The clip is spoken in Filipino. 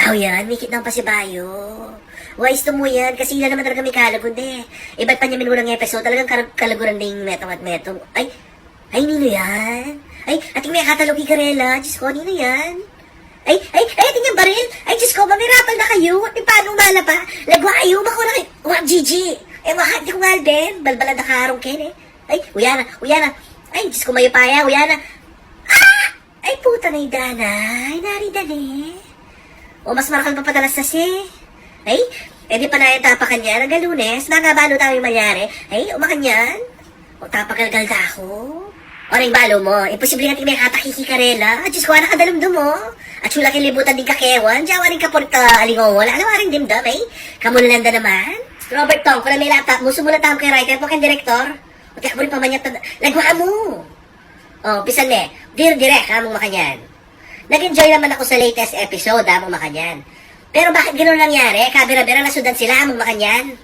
Aw yan, mikit ng pasibayo. Wise to mo yan, kasi ilan naman talaga may kalagod eh. Iba't pa niya minunang episode, talagang kalaguran na yung metong at metong. Ay, nino yan? Ay, ating may katalogi karela, Diyos ko, nino yan? Ay, ating yung baril. Ay, Diyos ko, mamirapal na kayo. At paano umala pa? Lagwa kayo, bako na kayo. Wak, Gigi. Ay, wakati ko nga din. Balbalad na karong ken eh. Ay, uyana. Ay, Diyos ko, mayo paya, uyana. Ay, puta na idanay. Naridali. O, mas marakal pa padalas na si. Ay, edi pa na yung tapakan niya. Nagalunes, nangabalo tayo malyari. Ay, umakan yan. O, tapakalgal ka ako. O, rin balo mo. Imposible natin may katakiki karela. At Diyos ko, nakadalumdum mo. At sula kilibutan din kakewan. Diyawa rin kapurta alingowol. Alam rin dimdam, eh. Kamulalanda naman. Robert Tong, kung na may laptop mo, sumulat tam kay writer po kay director. O, tiyak mo rin pamanyat na... Lagwaan mo. O, pisan me. Direct, hamong makanyan. Nag-enjoy naman ako sa latest episode, hamong makanyan. Pero bakit gano'n nangyari? Kabira-bira nasudan sila, hamong makanyan.